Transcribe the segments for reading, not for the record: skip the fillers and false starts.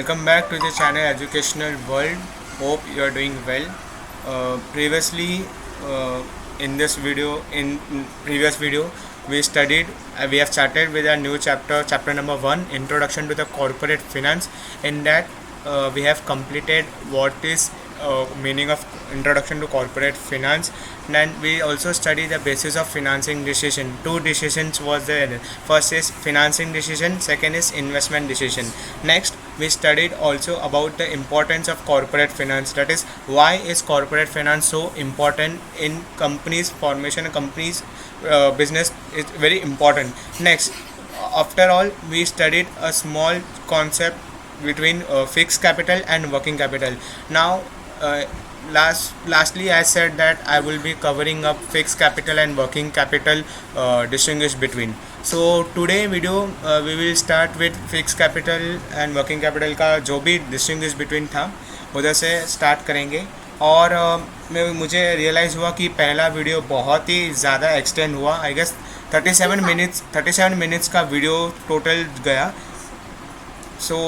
Welcome back to the channel Educational World. Hope you are doing well. Previously, in this video, in previous video, we have started with a new chapter number 1, Introduction to the Corporate Finance. In that, we have completed what is meaning of introduction to corporate finance. Then we also study the basis of financing decision. Two decisions was there. First is financing decision, second is investment decision. Next, we studied also about the importance of corporate finance. That is, why is corporate finance so important in companies formation, companies business is very important. Next, after all, we studied a small concept between fixed capital and working capital. Now, uh, lastly, I said that I will be covering up fixed capital and working capital, distinguish between. So today video we will start with fixed capital and working capital का जो भी distinguish between था उधर से start करेंगे. और मुझे realise हुआ कि पहला वीडियो बहुत ही ज़्यादा एक्सटेंड हुआ. आई गेस 37 मिनट्स का वीडियो टोटल गया. सो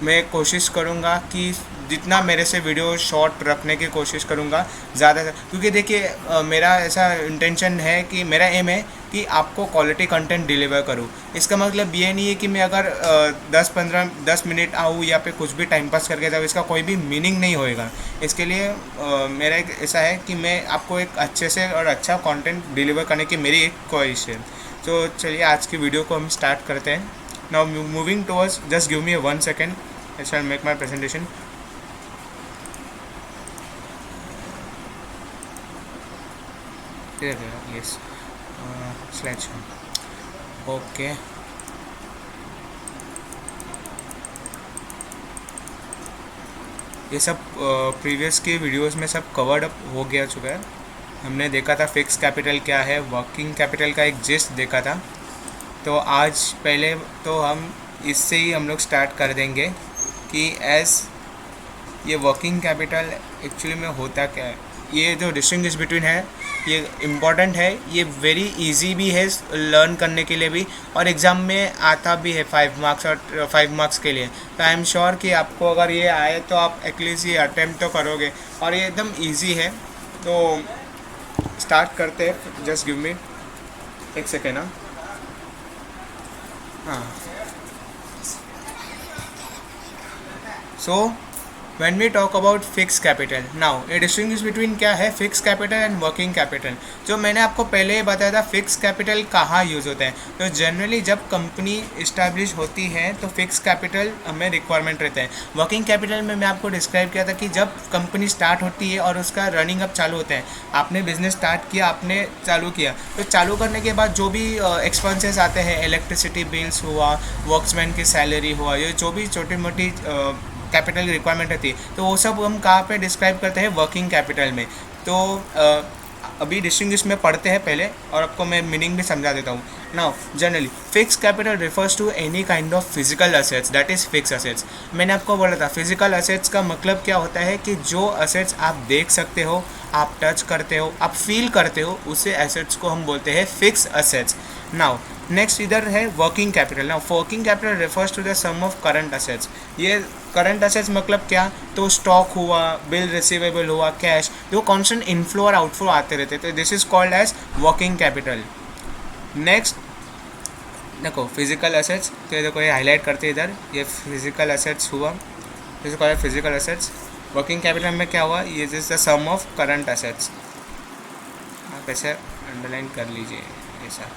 मैं कोशिश करूँगा कि जितना मेरे से वीडियो शॉर्ट रखने की कोशिश करूँगा ज़्यादा, क्योंकि देखिए मेरा ऐसा इंटेंशन है कि मेरा एम है कि आपको क्वालिटी कंटेंट डिलीवर करूँ. इसका मतलब ये नहीं है कि मैं अगर 10 मिनट आऊँ या पे कुछ भी टाइम पास करके जाऊँ, इसका कोई भी मीनिंग नहीं होएगा. इसके लिए मेरा एक ऐसा है कि मैं आपको एक अच्छे से और अच्छा कंटेंट डिलीवर करने की मेरी एक ख्वाहिश है. तो चलिए आज की वीडियो को हम स्टार्ट करते हैं. Now moving towards, just give me 1 second, आई शैल मेक माई presentation. Yes, slide show. Okay. ये सब प्रीवियस के वीडियोस में सब कवर्ड अप हो गया चुका है. हमने देखा था फिक्स कैपिटल क्या है, वर्किंग कैपिटल का एक जिस्ट देखा था. तो आज पहले तो हम इससे ही हम लोग स्टार्ट कर देंगे कि ये वर्किंग कैपिटल एक्चुअली में होता क्या है. ये जो डिस्टिंग्विश बिटवीन है ये इम्पॉर्टेंट है, ये वेरी इजी भी है लर्न करने के लिए भी, और एग्ज़ाम में आता भी है 5 मार्क्स और 5 मार्क्स के लिए. तो आई एम श्योर कि आपको अगर ये आए तो आप एटलीस्ट ये अटैम्प्ट तो करोगे, और ये एकदम इजी है. तो स्टार्ट करते हैं. Just give me 1 second. हाँ, सो when we talk about fixed capital, now a distinguish between क्या है fixed capital and working capital. जो मैंने आपको पहले ही बताया था fixed capital कहाँ यूज़ होता है. तो जनरली जब कंपनी इस्टेब्लिश होती है तो fixed capital हमें रिक्वायरमेंट रहता है. वर्किंग कैपिटल में मैं आपको डिस्क्राइब किया था कि जब कंपनी स्टार्ट होती है और उसका रनिंग अप चालू होता है, आपने बिजनेस स्टार्ट किया, आपने चालू किया, तो चालू करने के बाद जो भी एक्सपेंसेस आते हैं, इलेक्ट्रिसिटी बिल्स हुआ, वर्क्समैन की सैलरी हुआ, ये जो भी छोटी मोटी कैपिटल की रिक्वायरमेंट रहती है, तो वो सब हम कहाँ पे डिस्क्राइब करते हैं, वर्किंग कैपिटल में. तो अभी डिस्टिंग्विश में पढ़ते हैं पहले और आपको मैं मीनिंग भी समझा देता हूँ. Now generally fix capital refers to any kind of physical assets, that is fix assets. मैंने आपको बोला था फिजिकल असेट्स का मतलब क्या होता है कि जो असेट्स आप देख सकते हो, आप टच करते हो, आप फील करते हो, उसे एसेट्स को हम बोलते हैं फिक्स असेट्स. नाउ नेक्स्ट इधर है working capital. Now working capital refers to the sum of current assets. ये करंट असेट्स मतलब क्या, तो स्टॉक हुआ, बिल रिसीवेबल हुआ, कैश, जो कॉन्स्टेंट इनफ्लो और आउटफ्लो आते रहते. तो this is called as working capital. Next देखो फिजिकल असेट्स, तो देखो ये हाईलाइट करते इधर, ये फिजिकल असेट्स हुआ, this is called physical assets. Working capital में क्या हुआ, ये is the sum of current assets. आप ऐसे अंडरलाइन कर लीजिए, ऐसा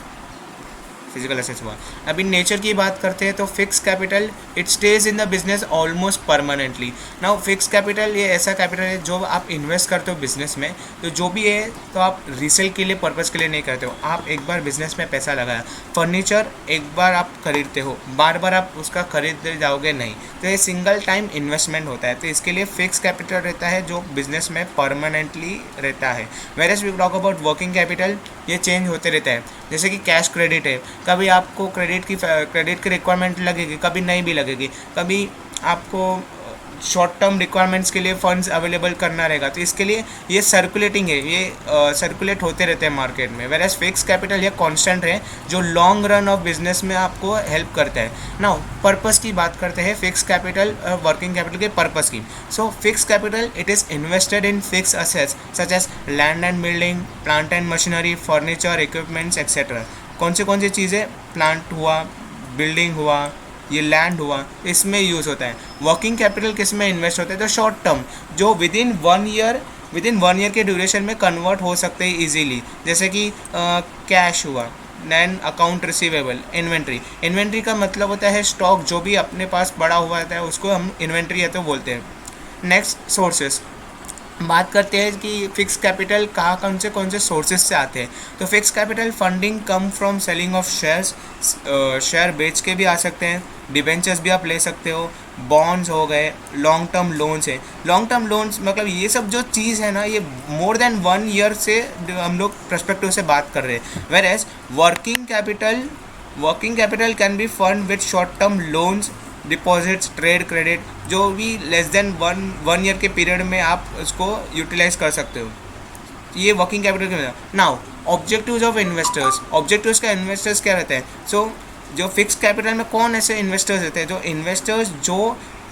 फिजिकल असेट्स हुआ. अभी नेचर की बात करते हैं तो fix capital it stage in the business almost permanently. Now fix capital ये ऐसा कैपिटल है जो आप इन्वेस्ट करते हो बिजनेस में, तो जो भी है तो आप रीसेल के लिए पर्पज़ के लिए नहीं करते हो. आप एक बार बिजनेस में पैसा लगाया, फर्नीचर एक बार आप खरीदते हो, बार बार आप उसका खरीदते जाओगे नहीं, तो ये सिंगल टाइम इन्वेस्टमेंट होता है. तो इसके लिए फिक्स कैपिटल रहता है जो बिजनेस में परमानेंटली रहता है. Whereas we talk about working capital, ये चेंज होते रहता है. जैसे कि कैश क्रेडिट है, कभी आपको क्रेडिट की रिक्वायरमेंट लगेगी, कभी नहीं भी लगेगी. कभी आपको शॉर्ट टर्म रिक्वायरमेंट्स के लिए फंड्स अवेलेबल करना रहेगा, तो इसके लिए ये सर्कुलेटिंग है, ये सर्कुलेट होते रहते हैं मार्केट में। वेर एज फिक्स कैपिटल ये कांस्टेंट है जो लॉन्ग रन ऑफ बिजनेस में आपको हेल्प करता है। नाउ पर्पस की बात करते हैं फिक्स कैपिटल वर्किंग कैपिटल के पर्पस की। So fix capital it is invested in fix assets such as land and building, plant and machinery, furniture, equipments etcetera. कौन सी चीज़ें, प्लांट हुआ, बिल्डिंग हुआ, ये लैंड हुआ, इसमें यूज़ होता है। वर्किंग कैपिटल किस में इन्वेस्ट होता है, तो शॉर्ट टर्म जो विद इन वन ईयर के ड्यूरेशन में कन्वर्ट हो सकते हैं इजीली, जैसे कि कैश हुआ, देन अकाउंट रिसीवेबल, इन्वेंट्री का मतलब होता है स्टॉक, जो भी अपने पास पड़ा हुआ होता है उसको हम इन्वेंट्री है तो बोलते हैं। नेक्स्ट सोर्सेस, बात करते हैं कि फिक्स कैपिटल कौन से सोर्सेज से आते हैं। तो fix capital funding come from selling of shares, share बेच के भी आ सकते हैं, डिबेंचर्स भी आप ले सकते हो, बॉन्ड्स हो गए, लॉन्ग टर्म लोन्स है। लॉन्ग टर्म लोन्स मतलब ये सब जो चीज़ है ना, ये मोर देन 1 ईयर से हम लोग पर्सपेक्टिव से बात कर रहे हैं। Whereas working capital can be fund with short term loans, deposits, trade credit, जो भी लेस देन वन ईयर के पीरियड में आप उसको यूटिलाइज कर सकते हो। ये वर्किंग कैपिटल के। Now objectives of investors, objectives का इन्वेस्टर्स क्या रहते हैं। सो जो फिक्स कैपिटल में कौन ऐसे इन्वेस्टर्स रहते हैं, जो इन्वेस्टर्स जो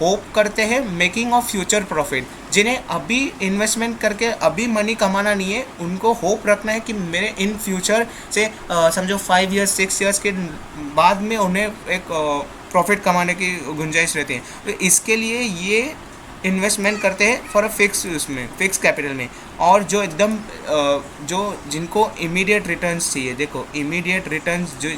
होप करते हैं मेकिंग ऑफ फ्यूचर प्रॉफिट, जिन्हें अभी इन्वेस्टमेंट करके अभी मनी कमाना नहीं है, उनको होप रखना है कि मेरे इन फ्यूचर से समझो 5 ईयर्स 6 ईयर्स के बाद में उन्हें एक प्रॉफिट कमाने की गुंजाइश रहती है। तो इसके लिए ये इन्वेस्टमेंट करते हैं फॉर अ फिक्स कैपिटल में। और जो एकदम जो जिनको इमीडिएट रिटर्न्स चाहिए, देखो इमीडिएट रिटर्न्स, जो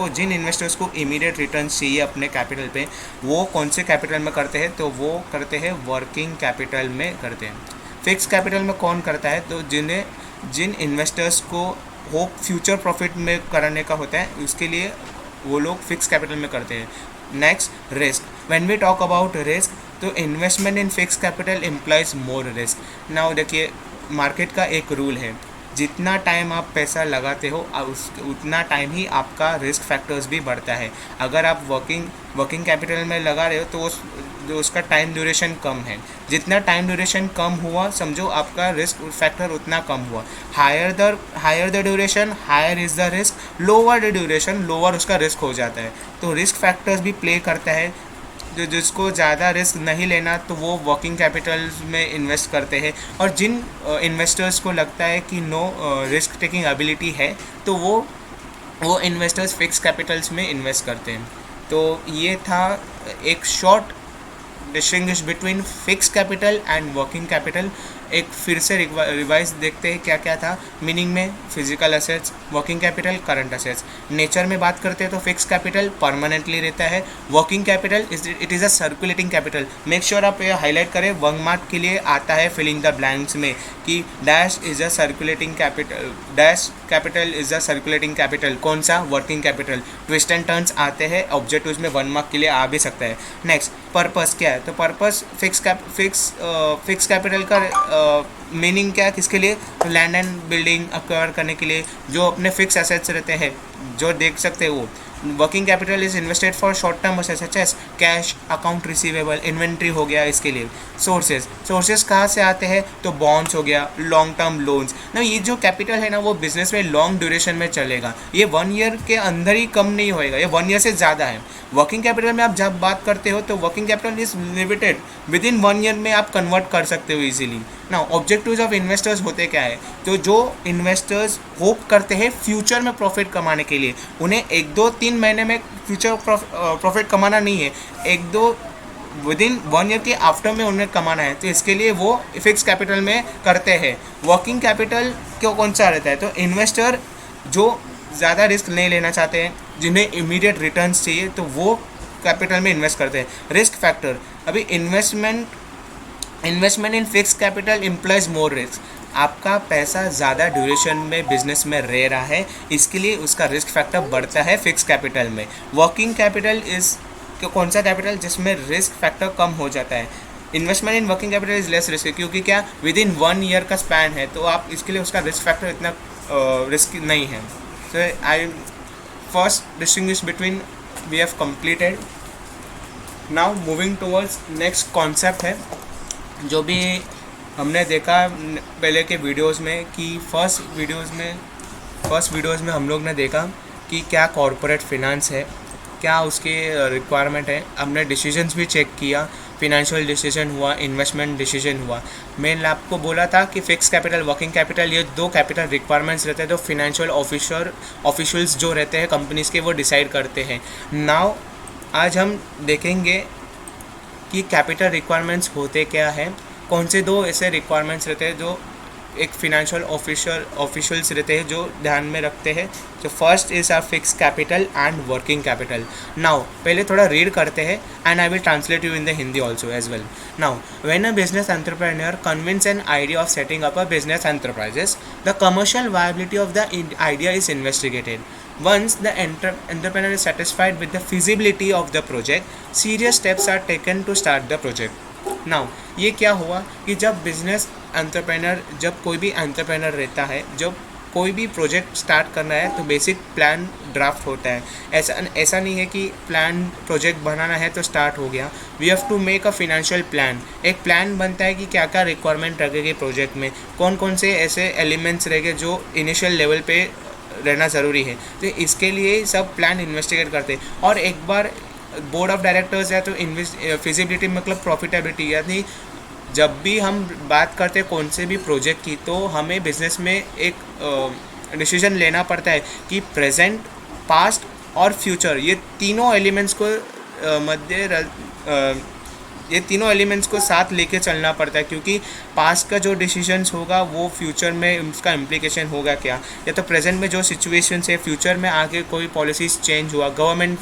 जिन इन्वेस्टर्स को इमीडिएट रिटर्न्स चाहिए अपने कैपिटल पे, वो कौन से कैपिटल में करते हैं, तो वो करते हैं वर्किंग कैपिटल में करते हैं। फिक्स कैपिटल में कौन करता है, तो जिन इन्वेस्टर्स को होप फ्यूचर प्रॉफिट में कराने का होता है, उसके लिए वो लोग फिक्स कैपिटल में करते हैं। Next risk, when we talk about risk, तो investment in fix capital implies more risk. Now देखिए मार्केट का एक रूल है, जितना टाइम आप पैसा लगाते हो उतना टाइम ही आपका रिस्क फैक्टर्स भी बढ़ता है। अगर आप वर्किंग कैपिटल में लगा रहे हो तो उसका टाइम ड्यूरेशन कम है, जितना टाइम ड्यूरेशन कम हुआ समझो आपका रिस्क फैक्टर उतना कम हुआ। Higher the duration higher is the risk, lower the duration lower उसका रिस्क हो जाता है। तो रिस्क फैक्टर्स भी प्ले करता है। जिसको ज़्यादा रिस्क नहीं लेना तो वो वर्किंग कैपिटल में इन्वेस्ट करते हैं, और जिन इन्वेस्टर्स को लगता है कि नो रिस्क टेकिंग एबिलिटी है तो वो इन्वेस्टर्स फिक्स कैपिटल्स में इन्वेस्ट करते हैं। तो ये था एक short distinguish between fix capital and working capital. एक फिर से रिवाइज देखते हैं क्या क्या था मीनिंग में। Physical assets, working capital, current assets. Nature में बात करते हैं तो फिक्स कैपिटल परमानेंटली रहता है, working capital it is a circulating capital. Make sure आप ये हाईलाइट करें, 1 मार्क के लिए आता है फिलिंग द ब्लैंक्स में कि dash is a circulating capital, dash capital is a circulating capital. कौन सा, working capital. Twist and turns आते हैं ऑब्जेक्टिव्स में, 1 मार्क के लिए आ भी सकता है। नेक्स्ट पर्पस क्या है, तो पर्पस फिक्स कैपिटल का मीनिंग क्या है, किसके लिए, लैंड एंड बिल्डिंग अक्वायर करने के लिए, जो अपने फिक्स एसेट्स रहते हैं जो देख सकते हैं वो। Working capital is invested for short term assets such as cash, account receivable, inventory हो गया इसके लिए। सोर्सेज कहाँ से आते हैं, तो बॉन्ड्स हो गया, लॉन्ग टर्म लोन्स ना। ये जो कैपिटल है ना वो बिजनेस में लॉन्ग ड्यूरेशन में चलेगा, ये 1 ईयर के अंदर ही कम नहीं होएगा, ये 1 ईयर से ज़्यादा है। वर्किंग कैपिटल में आप जब बात करते हो तो working capital is limited, with in 1 year में आप कन्वर्ट कर सकते हो इजीली ना। ऑब्जेक्टिव्स ऑफ इन्वेस्टर्स होते क्या है, तो जो इन्वेस्टर्स होप करते हैं फ्यूचर में प्रॉफिट कमाने के लिए, उन्हें 1-2-3 महीने में फ्यूचर प्रॉफिट कमाना नहीं है, 1-2 विद इन 1 ईयर के आफ्टर में उन्हें कमाना है, तो इसके लिए वो फिक्स कैपिटल में करते हैं। वर्किंग कैपिटल क्यों कौन सा रहता है, तो इन्वेस्टर जो ज़्यादा रिस्क नहीं लेना चाहते हैं, जिन्हें इमीडिएट रिटर्न्स चाहिए, तो वो कैपिटल में इन्वेस्ट करते हैं। रिस्क फैक्टर, अभी investment in fix capital implies more risk. आपका पैसा ज़्यादा ड्यूरेशन में बिजनेस में रह रहा है, इसके लिए उसका रिस्क फैक्टर बढ़ता है फिक्स कैपिटल में। वर्किंग कैपिटल इज़ कौन सा कैपिटल, जिसमें रिस्क फैक्टर कम हो जाता है। Investment in working capital is less risk, क्योंकि क्या विद इन 1 ईयर का स्पैन है, तो आप इसके लिए उसका रिस्क फैक्टर इतना रिस्क नहीं है। So I first distinguish between, we have completed now moving towards next concept है जो भी हमने देखा पहले के वीडियोस में कि फर्स्ट वीडियोस में हम लोग ने देखा कि क्या कॉरपोरेट फिनेंस है, क्या उसके रिक्वायरमेंट है। हमने डिसीजंस भी चेक किया, फिनेंशियल डिसीजन हुआ, इन्वेस्टमेंट डिसीजन हुआ। मैंने आपको बोला था कि फिक्स कैपिटल, वर्किंग कैपिटल, ये 2 कैपिटल रिक्वायरमेंट्स रहते हैं तो फिनेंशियल ऑफिशियल्स जो रहते हैं कंपनीज़ के वो डिसाइड करते हैं। नाउ आज हम देखेंगे कि कैपिटल रिक्वायरमेंट्स होते क्या हैं, कौन से 2 ऐसे रिक्वायरमेंट्स रहते हैं जो एक फिनेंशियल ऑफिशियल्स रहते हैं जो ध्यान में रखते हैं। तो first is are fix capital and working capital. Now पहले थोड़ा रीड करते हैं and I will translate you in the Hindi also as well. Now when a business entrepreneur convince an idea of setting up a business enterprises, the commercial viability of the idea is investigated. Once the entrepreneur is satisfied with the feasibility of the project, serious steps are taken to start the project. Now, ये क्या हुआ कि जब business entrepreneur, जब कोई भी entrepreneur रहता है, जब कोई भी प्रोजेक्ट स्टार्ट करना है तो बेसिक प्लान ड्राफ्ट होता है। ऐसा नहीं है कि प्लान प्रोजेक्ट बनाना है तो स्टार्ट हो गया। We have to make a financial plan. एक प्लान बनता है कि क्या क्या रिक्वायरमेंट लगेगी प्रोजेक्ट में, कौन कौन से ऐसे एलिमेंट्स रहेंगे जो इनिशियल लेवल पे रहना ज़रूरी है। तो इसके लिए सब प्लान इन्वेस्टिगेट करते हैं और एक बार बोर्ड ऑफ डायरेक्टर्स है तो फिजिबिलिटी मतलब प्रॉफिटेबिलिटी, यानी जब भी हम बात करते हैं कौन से भी प्रोजेक्ट की तो हमें बिजनेस में एक डिसीजन लेना पड़ता है कि प्रेजेंट, पास्ट और फ्यूचर, ये तीनों एलिमेंट्स को साथ लेके चलना पड़ता है, क्योंकि पास्ट का जो डिसीजंस होगा वो फ्यूचर में उसका इम्प्लीकेशन होगा क्या, या तो प्रेजेंट में जो सिचुएशंस है, फ्यूचर में आगे कोई पॉलिसीज़ चेंज हुआ, गवर्नमेंट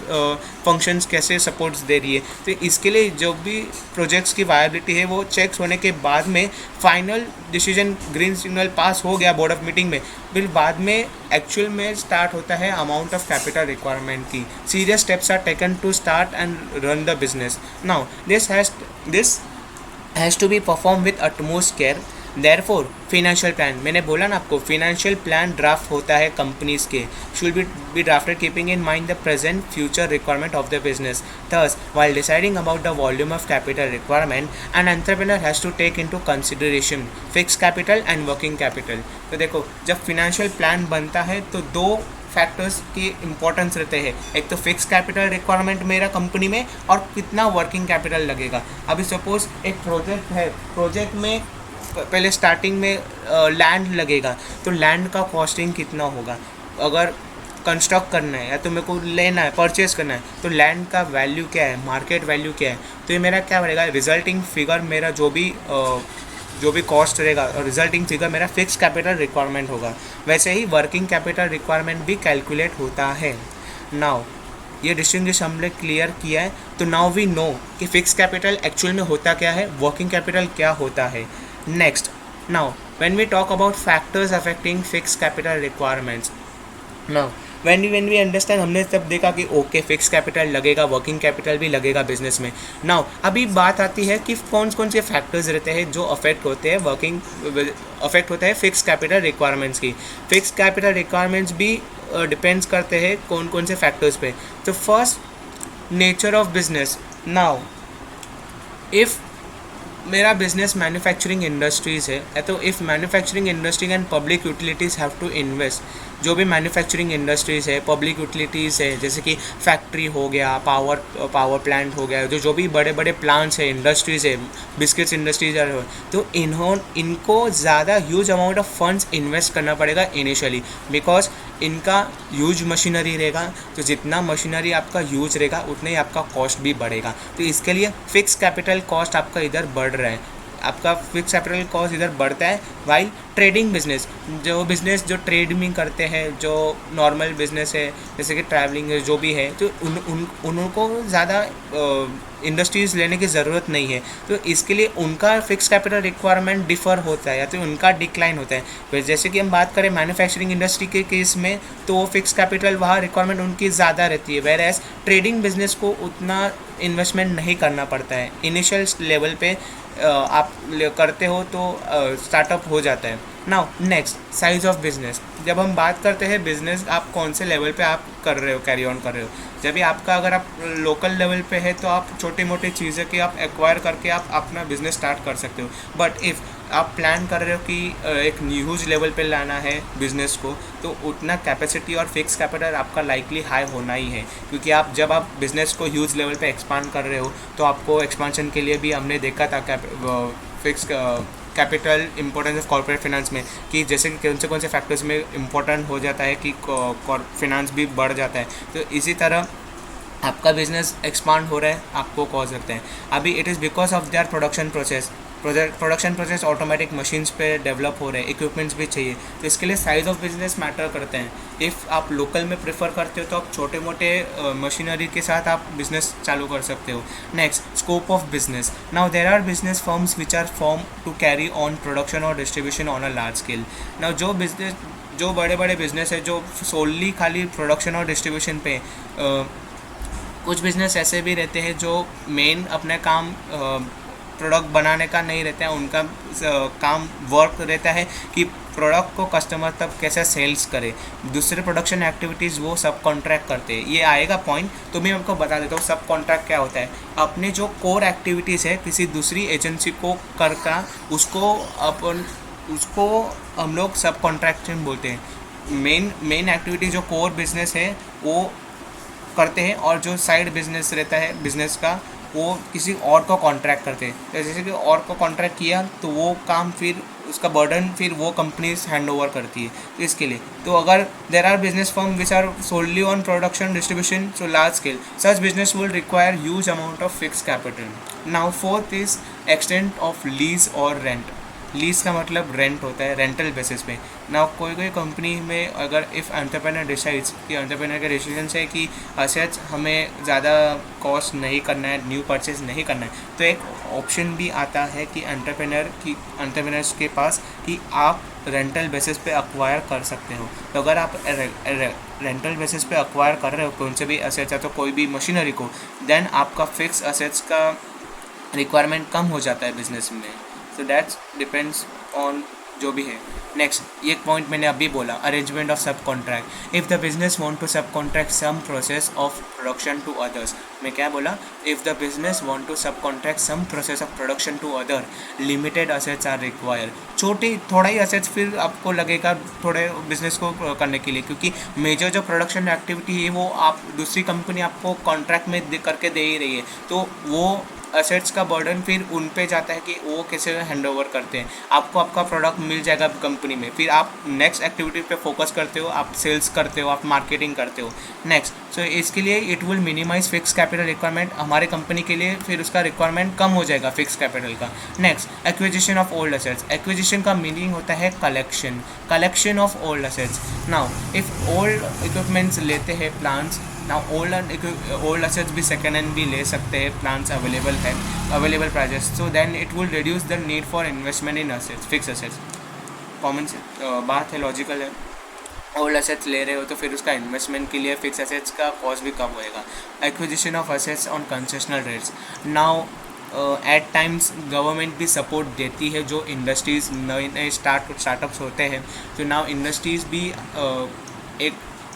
फंक्शंस कैसे सपोर्ट्स दे रही है। तो इसके लिए जो भी प्रोजेक्ट्स की वायबिलिटी है वो चेक्स होने के बाद में final decision, green signal pass हो गया बोर्ड ऑफ मीटिंग में, फिर बाद में एक्चुअल में स्टार्ट होता है अमाउंट ऑफ कैपिटल रिक्वायरमेंट की। Serious steps are taken to start and run the business. Now this has to be performed with utmost care. Therefore financial plan, मैंने बोला ना आपको financial plan ड्राफ्ट होता है कंपनीज के, should be drafted keeping in mind the present future requirement of the business. Thus while deciding about the volume of capital requirement, an entrepreneur has to take into consideration fixed capital and working capital. तो देखो जब financial plan बनता है तो 2 factors की importance रहते हैं, एक तो फिक्स कैपिटल रिक्वायरमेंट मेरा कंपनी में और कितना वर्किंग कैपिटल लगेगा। अभी सपोज एक प्रोजेक्ट है, प्रोजेक्ट में पहले स्टार्टिंग में लैंड लगेगा तो लैंड का कॉस्टिंग कितना होगा, अगर कंस्ट्रक्ट करना है या तो मेरे को लेना है, परचेज करना है तो लैंड का वैल्यू क्या है, मार्केट वैल्यू क्या है, तो ये मेरा क्या रहेगा, रिजल्टिंग फिगर मेरा जो भी कॉस्ट रहेगा और रिजल्टिंग फिगर मेरा फिक्स कैपिटल रिक्वायरमेंट होगा। वैसे ही वर्किंग कैपिटल रिक्वायरमेंट भी कैलकुलेट होता है। नाउ ये डिस्टिंग्विश हमने क्लियर किया है, तो नाउ वी नो कि फिक्स कैपिटल एक्चुअल में होता क्या है, वर्किंग कैपिटल क्या होता है। Next, now when we talk about factors affecting fix capital requirements, now when we understand, हमने तब देखा कि ओके फिक्स कैपिटल लगेगा, वर्किंग कैपिटल भी लगेगा बिजनेस में। नाउ अभी बात आती है कि कौन कौन से फैक्टर्स रहते हैं जो अफेक्ट होते हैं फिक्स कैपिटल रिक्वायरमेंट्स की। फिक्स कैपिटल रिक्वायरमेंट्स भी डिपेंड्स करते हैं कौन कौन से फैक्टर्स पे। तो first, nature of business. Now if मेरा बिजनेस मैन्युफैक्चरिंग इंडस्ट्रीज़ है तो if manufacturing industry and public utilities have to invest, जो भी मैन्युफैक्चरिंग इंडस्ट्रीज़ है, पब्लिक यूटिलिटीज़ है, जैसे कि फैक्ट्री हो गया, पावर प्लांट हो गया, जो भी बड़े बड़े प्लांट्स है, इंडस्ट्रीज़ है, बिस्किट्स इंडस्ट्रीज है, तो इनको ज़्यादा huge amount of funds invest करना पड़ेगा इनिशियली, बिकॉज इनका यूज मशीनरी रहेगा, तो जितना मशीनरी आपका यूज रहेगा उतना ही आपका कॉस्ट भी बढ़ेगा। तो इसके लिए फिक्स कैपिटल कॉस्ट आपका इधर बढ़ रहा है, आपका फिक्स कैपिटल कॉस्ट इधर बढ़ता है। वाइल ट्रेडिंग बिजनेस, जो ट्रेड में करते हैं, जो नॉर्मल बिजनेस है जैसे कि ट्रैवलिंग जो भी है, तो उनको ज़्यादा इंडस्ट्रीज़ लेने की ज़रूरत नहीं है, तो इसके लिए उनका फिक्स कैपिटल रिक्वायरमेंट डिफ़र होता है या तो उनका डिक्लाइन होता है। फिर जैसे कि हम बात करें मैन्युफैक्चरिंग इंडस्ट्री के केस में, तो वो फिक्स कैपिटल वहाँ रिक्वायरमेंट उनकी ज़्यादा रहती है, वेयर एज ट्रेडिंग बिजनेस को उतना इन्वेस्टमेंट नहीं करना पड़ता है, इनिशियल लेवल पे आप करते हो तो स्टार्टअप हो जाता है। Now next, size of business. जब हम बात करते हैं बिजनेस, आप कौन से लेवल पे आप कर रहे हो, कैरी ऑन कर रहे हो। जब भी आपका, अगर आप लोकल लेवल पे है तो आप छोटी मोटी चीज़ें कि आप एक्वायर करके आप अपना बिजनेस स्टार्ट कर सकते हो। बट इफ़ आप प्लान कर रहे हो कि एक ह्यूज लेवल पे लाना है बिज़नेस को, तो उतना कैपेसिटी और फिक्स कैपिटल आपका लाइकली हाई होना ही है, क्योंकि आप जब आप बिज़नेस को ह्यूज लेवल पे एक्सपांड कर रहे हो तो आपको एक्सपांशन के लिए भी हमने देखा था fix capital importance of corporate finance में, कि जैसे कि कौन से फैक्टर्स में इंपॉर्टेंट हो जाता है कि फाइनेंस भी बढ़ जाता है। तो इसी तरह आपका बिजनेस एक्सपांड हो रहा है, आपको कॉज लगता है। अभी it is because of their production process automatic machines पे डेवलप हो रहे हैं, इक्विपमेंट्स भी चाहिए, तो इसके लिए साइज़ ऑफ बिजनेस मैटर करते हैं। इफ़ आप लोकल में प्रेफर करते हो तो आप छोटे मोटे मशीनरी के साथ आप बिजनेस चालू कर सकते हो। Next, scope of business. Now there are business firms which are form to carry on production और distribution on a large scale. Now जो बड़े बड़े बिजनेस है जो सोलली खाली प्रोडक्शन और डिस्ट्रीब्यूशन पे, कुछ बिज़नेस ऐसे भी रहते हैं जो मेन अपने काम प्रोडक्ट बनाने का नहीं रहता है, उनका काम वर्क रहता है कि प्रोडक्ट को कस्टमर तक कैसे सेल्स करे। दूसरे प्रोडक्शन एक्टिविटीज़ वो सब कॉन्ट्रैक्ट करते हैं। ये आएगा पॉइंट, तो मैं आपको बता देता हूँ सब कॉन्ट्रैक्ट क्या होता है। अपने जो कोर एक्टिविटीज़ है किसी दूसरी एजेंसी को करके उसको हम लोग सब कॉन्ट्रैक्शन बोलते हैं। मेन एक्टिविटी जो कोर बिजनेस है वो करते हैं, और जो साइड बिजनेस रहता है बिजनेस का वो किसी और को कॉन्ट्रैक्ट करते हैं। तो जैसे कि और को कॉन्ट्रैक्ट किया तो वो काम फिर उसका बर्डन फिर वो कंपनीज हैंड ओवर करती है। तो इसके लिए तो अगर there are business firm which are solely on production distribution so large scale, such business will require huge amount of fix capital. Now fourth is extent of lease और rent. Lease का मतलब रेंट होता है, rental basis पे। ना कोई company में अगर इफ़ एंटरप्रेन्योर डिसाइड्स कि एंटरप्रेन्योर का डिसीजन है कि असेट्स हमें ज़्यादा कॉस्ट नहीं करना है, न्यू परचेज नहीं करना है, तो एक ऑप्शन भी आता है कि एंटरप्रेन्योर्स के पास कि आप रेंटल बेसिस पे अक्वायर कर सकते हो। तो अगर आप रेंटल बेसिस पे अक्वायर कर रहे हो कौन से भी असेट्स है, तो कोई भी मशीनरी को, देन आपका फिक्स असेट्स का रिक्वायरमेंट कम हो जाता है बिजनेस में। सो दैट्स डिपेंड्स ऑन जो भी है। नेक्स्ट, ये पॉइंट मैंने अभी बोला, arrangement of subcontract. If the business want to subcontract some process of production to others. मैं क्या बोला, if the business want to subcontract some process of production to other, limited assets are require. थोड़ा ही assets फिर आपको लगेगा थोड़े business को करने के लिए, क्योंकि मेजर जो प्रोडक्शन एक्टिविटी है वो आप दूसरी कंपनी आपको कॉन्ट्रैक्ट में करके दे ही रही है, तो वो असेट्स का बर्डन फिर उन पे जाता है कि वो कैसे हैंड ओवर करते हैं। आपको आपका प्रोडक्ट मिल जाएगा कंपनी में, फिर आप नेक्स्ट एक्टिविटी पे फोकस करते हो, आप सेल्स करते हो, आप मार्केटिंग करते हो। नेक्स्ट, सो इसके लिए it will minimize fix capital requirement. हमारे कंपनी के लिए फिर उसका रिक्वायरमेंट कम हो जाएगा फिक्स कैपिटल का। Next, acquisition of old assets. Acquisition का मीनिंग होता है collection of old assets. Now if old equipments लेते हैं प्लांट्स, नाउ ओल्ड असेट्स भी सेकेंड हैंड भी ले सकते हैं, plans available prices, so then it will reduce the need for investment in assets, fix assets. Common बात है, logical है। ओल्ड असेट्स ले रहे हो तो फिर उसका इन्वेस्टमेंट के लिए फिक्स असेट्स का कॉस्ट भी कम होएगा। Acquisition of assets on concessional rates. Now at times government भी सपोर्ट देती है जो इंडस्ट्रीज़ नए स्टार्टअप्स होते हैं, तो नाउ इंडस्ट्रीज़ भी एक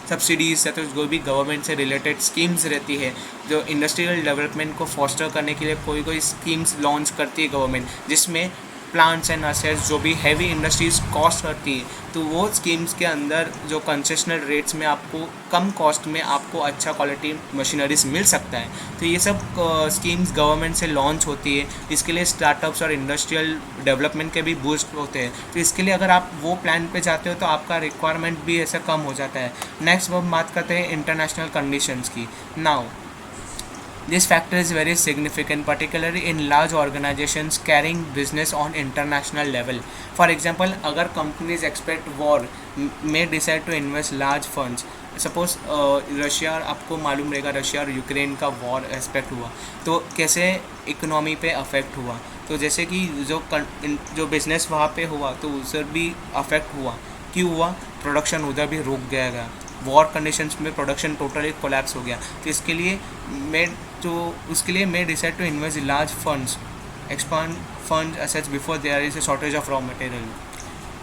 सब्सिडीज़ है, तो जो भी गवर्नमेंट से रिलेटेड स्कीम्स रहती है जो इंडस्ट्रियल डेवलपमेंट को फॉस्टर करने के लिए कोई स्कीम्स लॉन्च करती है गवर्नमेंट, जिसमें प्लांट्स एंड असेट्स जो भी हैवी इंडस्ट्रीज कॉस्ट करती है, तो वो स्कीम्स के अंदर जो कंसेशनल रेट्स में आपको कम कॉस्ट में आपको अच्छा क्वालिटी मशीनरीज मिल सकता है। तो ये सब स्कीम्स गवर्नमेंट से लॉन्च होती है, इसके लिए स्टार्टअप्स और इंडस्ट्रियल डेवलपमेंट के भी बूस्ट होते हैं। तो इसके लिए अगर आप वो प्लान पे जाते हो तो आपका रिक्वायरमेंट भी ऐसा कम हो जाता है। नेक्स्ट वो बात करते हैं इंटरनेशनल कंडीशंस की। Now this factor is very significant, particularly in large organizations carrying business on international level. For example, अगर companies expect war, may decide to invest large funds. Suppose Russia, आपको मालूम रहेगा Russia और Ukraine का war aspect हुआ तो कैसे economy पे अफेक्ट हुआ। तो जैसे कि जो बिज़नेस वहाँ पे हुआ तो उधर भी अफेक्ट हुआ। क्यों हुआ? प्रोडक्शन उधर भी रुक गया, वॉर कंडीशंस में प्रोडक्शन टोटली कोलैप्स हो गया। तो उसके लिए मैं decide to invest large funds expand fund assets before there is a shortage of raw material.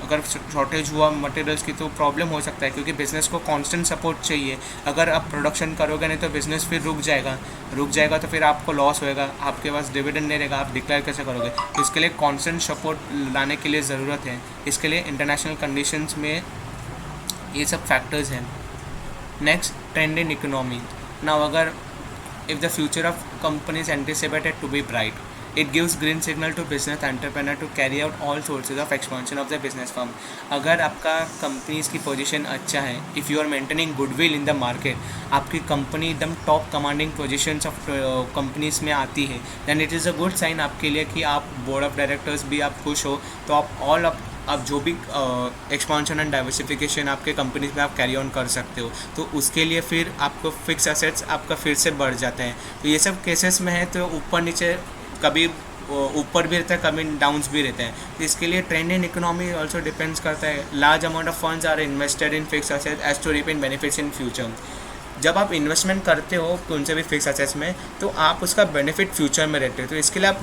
अगर शॉर्टेज हुआ मटेरियल्स की तो प्रॉब्लम हो सकता है, क्योंकि बिज़नेस को कांस्टेंट सपोर्ट चाहिए। अगर आप प्रोडक्शन करोगे नहीं तो बिज़नेस फिर रुक जाएगा तो फिर आपको लॉस होएगा, आपके पास डिविडेंड नहीं रहेगा, आप डिक्लेयर कैसे करोगे। तो इसके लिए कांस्टेंट सपोर्ट लाने के लिए ज़रूरत है। इसके लिए इंटरनेशनल कंडीशंस में ये सब फैक्टर्स हैं। Next, trend in economy. Now अगर if the future of companies anticipated to be bright, it gives green signal to business entrepreneur to carry out all sources of expansion of the business firm। अगर आपका companies की position अच्छा है, if you are maintaining goodwill in the market, आपकी company एकदम top commanding positions of companies में आती है, then it is a good sign आपके लिए कि आप बोर्ड ऑफ डायरेक्टर्स भी आप खुश हो, तो आप जो भी एक्सपांशन एंड डाइवर्सिफिकेशन आपके कंपनीज में आप कैरी ऑन कर सकते हो, तो उसके लिए फिर आपको फिक्स असेट्स आपका फिर से बढ़ जाते हैं। तो ये सब केसेस में है, तो ऊपर नीचे कभी ऊपर भी रहता है, कभी डाउन्स भी रहते हैं। तो इसके लिए trend in economy also depends करता है। Large amount of funds are invested in fix assets as to reap in benefits in future. जब आप इन्वेस्टमेंट करते हो कौन से भी फिक्स असेट्स में, तो आप उसका बेनिफिट फ्यूचर में रहते हो। तो इसके लिए आप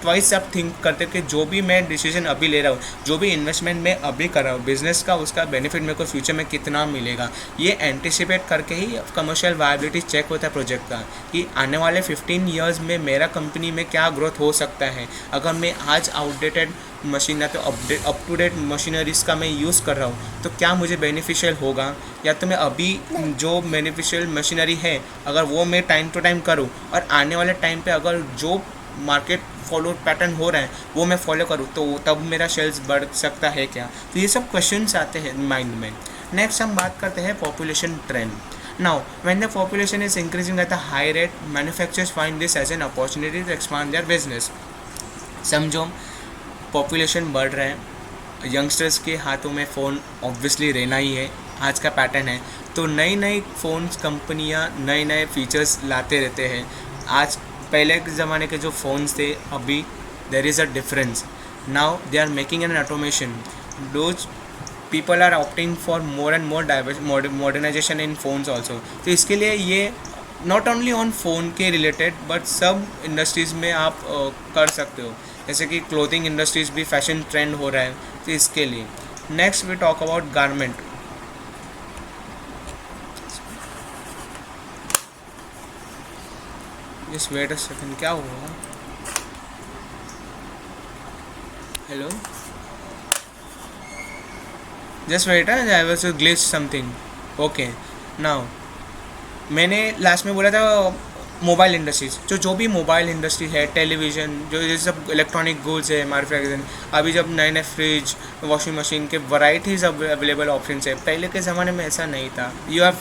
ट्वाइस आप थिंक करते हो कि जो भी मैं डिसीजन अभी ले रहा हूँ, जो भी इन्वेस्टमेंट मैं अभी कर रहा हूँ बिजनेस का, उसका बेनिफिट मेरे को फ्यूचर में कितना मिलेगा। ये एंटिसिपेट करके ही कमर्शियल वायबिलिटी चेक होता है प्रोजेक्ट का, कि आने वाले 15 ईयर्स में मेरा कंपनी में क्या ग्रोथ हो सकता है। अगर मैं आज आउटडेटेड मशीन या तो अप टू डेट मशीनरीज का मैं यूज़ कर रहा हूँ, तो क्या मुझे बेनिफिशियल होगा, या तो मैं अभी जो बेनिफिशियल मशीनरी है अगर वो मैं टाइम टू टाइम करूँ, और आने वाले टाइम पे अगर जो मार्केट फॉलो पैटर्न हो रहा है वो मैं फॉलो करूँ, तो तब मेरा सेल्स बढ़ सकता है क्या। तो ये सब क्वेश्चंस आते हैं माइंड में। नेक्स्ट हम बात करते हैं population trend. Now, when the population is increasing at a high rate, manufacturers find this as an opportunity to expand their business। समझो, पॉपुलेशन बढ़ रहा है, यंगस्टर्स के हाथों में फ़ोन ऑब्वियसली रहना ही है, आज का पैटर्न है। तो नई नई फ़ोन्स कंपनियां नए नए फीचर्स लाते रहते हैं। आज पहले के ज़माने के जो फ़ोन्स थे, अभी there is a difference. Now they are making an automation. Those people are opting for more and more modernization in phones also. तो इसके लिए ये नॉट ओनली ऑन फ़ोन के रिलेटेड बट सब इंडस्ट्रीज़ में आप कर सकते हो, जैसे कि क्लोथिंग इंडस्ट्रीज़ भी फैशन ट्रेंड हो रहा है। तो इसके लिए next we talk about garment. Just wait a second, क्या हुआ? Hello, just wait, I was glitch something. Okay, now मैंने लास्ट में बोला था मोबाइल इंडस्ट्रीज, जो भी मोबाइल इंडस्ट्री है, टेलीविज़न, जो ये सब इलेक्ट्रॉनिक गुड्स है, मैन्युफैक्चरिंग। अभी जब नए नए फ्रिज, वॉशिंग मशीन के वैराइटीज़ अवेलेबल ऑप्शन है। पहले के ज़माने में ऐसा नहीं था। यू हैव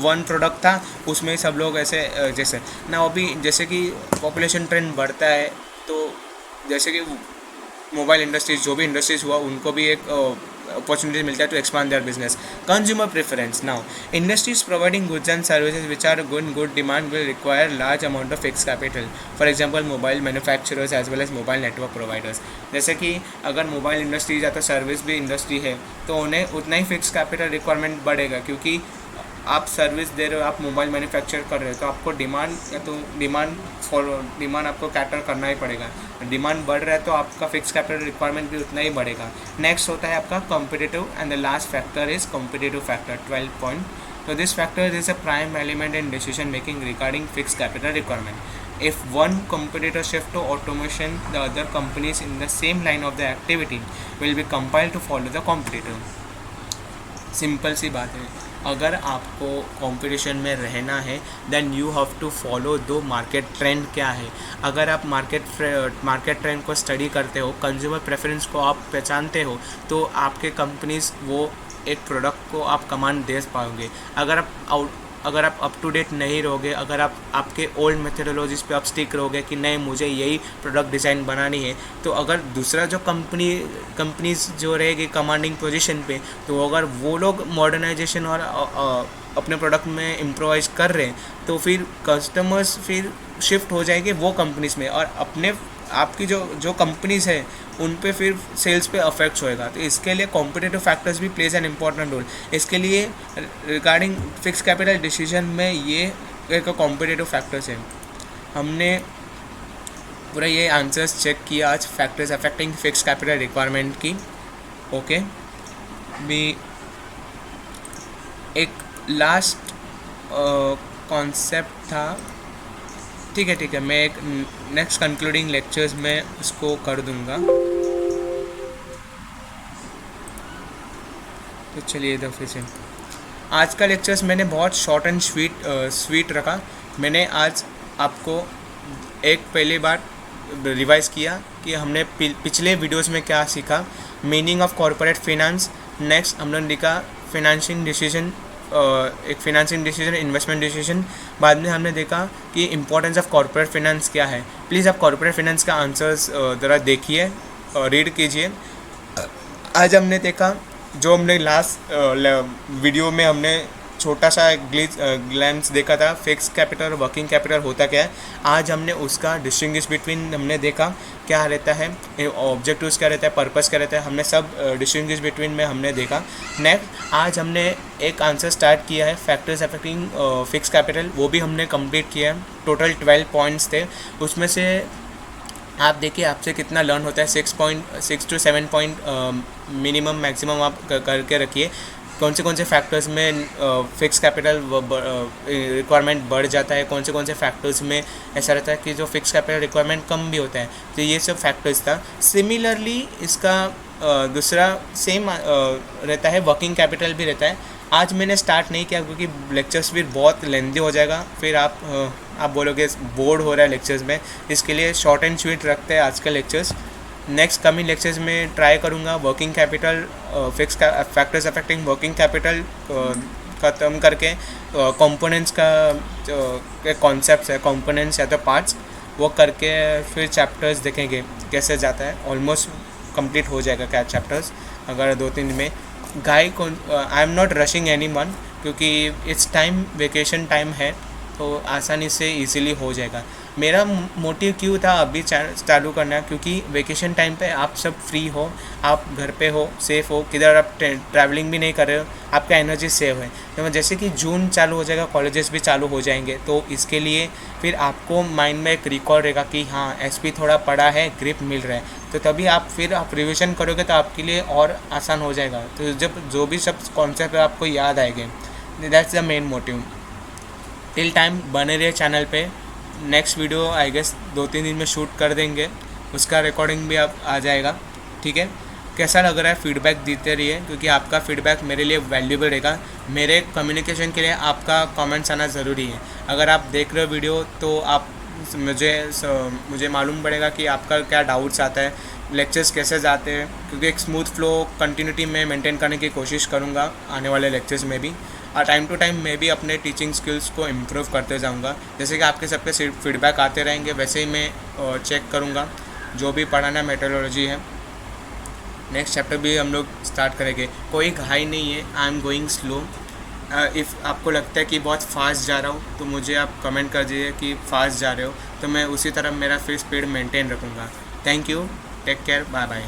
वन प्रोडक्ट था, उसमें सब लोग ऐसे जैसे ना। अभी जैसे कि पॉपुलेशन ट्रेंड बढ़ता है, तो जैसे कि मोबाइल इंडस्ट्रीज, जो भी इंडस्ट्रीज हुआ, उनको भी एक अपॉर्चुनिटी मिलता है to expand their business. Consumer preference. Now industries providing goods and services which are good demand will require large amount of fix capital. For example mobile manufacturers as well as mobile network providers. जैसे कि अगर mobile industries या तो service भी industry है, तो उन्हें उतना ही फिक्स कैपिटल रिक्वायरमेंट बढ़ेगा, क्योंकि आप सर्विस दे रहे हो, आप मोबाइल मैन्युफैक्चर कर रहे हो, तो आपको डिमांड या तो डिमांड आपको कैटर करना ही पड़ेगा। डिमांड बढ़ रहा है तो आपका फिक्स कैपिटल रिक्वायरमेंट भी उतना ही बढ़ेगा। नेक्स्ट होता है आपका competitive, and the last factor is competitive factor 12 point. So this factor is a prime element in decision making regarding fixed capital requirement. If one competitor shift to automation, the other companies in the same line of the activity will be compelled to follow the competitor. Simple सी बात है, अगर आपको competition में रहना है then you have to follow the market trend क्या है। अगर आप मार्केट ट्रेंड को स्टडी करते हो, कंज्यूमर प्रेफरेंस को आप पहचानते हो, तो आपके कंपनीज वो एक प्रोडक्ट को आप कमांड दे पाओगे। अगर आप अप टू डेट नहीं रहोगे, अगर आप आपके ओल्ड मेथोडोलॉजीज पे आप स्टिक रहोगे कि नहीं मुझे यही प्रोडक्ट डिज़ाइन बनानी है, तो अगर दूसरा जो कंपनीज जो रहेगी कमांडिंग पोजीशन पे, तो अगर वो लोग मॉडर्नाइजेशन और अपने प्रोडक्ट में इम्प्रोवाइज कर रहे हैं, तो फिर कस्टमर्स फिर शिफ्ट हो जाएंगे वो कंपनीज में, और आपकी जो कंपनीज है उन पे फिर सेल्स पे अफेक्ट होएगा। तो इसके लिए कॉम्पिटिटिव फैक्टर्स भी प्लेज एन इम्पॉर्टेंट रोल। इसके लिए रिगार्डिंग फिक्स कैपिटल डिसीजन में ये एक कॉम्पिटिटिव फैक्टर्स है। हमने पूरा ये आंसर्स चेक किया आज factors affecting fix capital requirement की। ओके, भी एक लास्ट कॉन्सेप्ट था। ठीक है, मैं एक नेक्स्ट कंक्लूडिंग लेक्चर्स में उसको कर दूंगा। तो चलिए इधर फिर से आज का लेक्चर्स मैंने बहुत शॉर्ट एंड स्वीट रखा। मैंने आज आपको एक पहली बार रिवाइज़ किया कि हमने पिछले वीडियोस में क्या सीखा, meaning of corporate finance. Next हमने लिखा फाइनेंशियल डिसीजन, एक फाइनेंशियल डिसीजन, इन्वेस्टमेंट डिसीजन। बाद में हमने देखा कि इंपॉर्टेंस ऑफ कॉर्पोरेट फाइनेंस क्या है। प्लीज़ आप कॉर्पोरेट फाइनेंस का आंसर्स ज़रा देखिए, रीड कीजिए। आज हमने देखा जो हमने लास्ट वीडियो में हमने छोटा सा ग्लैंस देखा था, फिक्स कैपिटल और वर्किंग कैपिटल होता क्या है। आज हमने उसका डिस्टिंग्विश बिटवीन हमने देखा क्या रहता है, ऑब्जेक्टिव्स क्या रहता है, पर्पस क्या रहता है, हमने सब डिस्टिंग्विश बिटवीन में हमने देखा। नेक्स्ट आज हमने एक आंसर स्टार्ट किया है फैक्टर्स अफेक्टिंग फिक्स कैपिटल, वो भी हमने कंप्लीट किया है। टोटल 12 पॉइंट्स थे, उसमें से आप देखिए आपसे कितना लर्न होता है। 6 to 7 पॉइंट मिनिमम मैक्सिमम आप करके रखिए। कौन से फैक्टर्स में फिक्स कैपिटल रिक्वायरमेंट बढ़ जाता है, कौन से फैक्टर्स में ऐसा रहता है कि जो फिक्स कैपिटल रिक्वायरमेंट कम भी होता है। तो ये सब फैक्टर्स था। सिमिलरली इसका दूसरा सेम रहता है, वर्किंग कैपिटल भी रहता है। आज मैंने स्टार्ट नहीं किया क्योंकि लेक्चर्स फिर बहुत लेंदी हो जाएगा, फिर आप बोलोगे बोर्ड हो रहा है लेक्चर्स में, इसके लिए शॉर्ट एंड स्वीट रखते हैं आज के लेक्चर्स। नेक्स्ट कमिंग लेक्चर्स में ट्राई करूँगा working capital, fix factors affecting working capital ख़त्म करके कंपोनेंट्स का जो कॉन्सेप्ट्स है, कंपोनेंट्स या तो पार्ट्स, वो करके फिर चैप्टर्स देखेंगे कैसे जाता है। ऑलमोस्ट कंप्लीट हो जाएगा क्या चैप्टर्स अगर 2-3 दिन में। I am not rushing any one, क्योंकि इट्स टाइम वेकेशन टाइम है, तो आसानी से इजीली हो जाएगा। मेरा मोटिव क्यों था अभी चालू करना, क्योंकि वेकेशन टाइम पे आप सब फ्री हो, आप घर पे हो, सेफ़ हो, किधर आप ट्रैवलिंग भी नहीं कर रहे हो, आपका एनर्जी सेव है। तो जैसे कि जून चालू हो जाएगा, कॉलेजेस भी चालू हो जाएंगे, तो इसके लिए फिर आपको माइंड में एक रिकॉल रहेगा कि हाँ एसपी थोड़ा पड़ा है, ग्रिप मिल रहा है, तो तभी आप रिविज़न करोगे तो आपके लिए और आसान हो जाएगा। तो जब जो भी सब कॉन्सेप्ट आपको याद आएंगे, that's the main motive. Till time बने रहिए चैनल पे। नेक्स्ट वीडियो आई गेस 2-3 दिन में शूट कर देंगे, उसका रिकॉर्डिंग भी आप आ जाएगा। ठीक है, कैसा लग रहा है फीडबैक देते रहिए, क्योंकि आपका फीडबैक मेरे लिए वैल्यूबल रहेगा। मेरे कम्युनिकेशन के लिए आपका कमेंट्स आना ज़रूरी है। अगर आप देख रहे हो वीडियो तो आप मुझे मालूम पड़ेगा कि आपका क्या डाउट्स आता है, लेक्चर्स कैसे जाते हैं, क्योंकि एक स्मूथ फ्लो कंटिन्यूटी में मेंटेन करने की कोशिश करूँगा आने वाले लेक्चर्स में भी। और टाइम टू टाइम मैं भी अपने टीचिंग स्किल्स को इम्प्रूव करते जाऊंगा। जैसे कि आपके सबके फीडबैक आते रहेंगे, वैसे ही मैं चेक करूंगा जो भी पढ़ाना मेथोडोलॉजी है। नेक्स्ट चैप्टर भी हम लोग स्टार्ट करेंगे। कोई घाई नहीं है, I am going slow. If आपको लगता है कि बहुत फास्ट जा रहा हूँ तो मुझे आप कमेंट कर दीजिए कि फास्ट जा रहे हो, तो मैं उसी तरह मेरा फिर स्पीड मेंटेन रखूँगा। Thank you, take care, bye bye.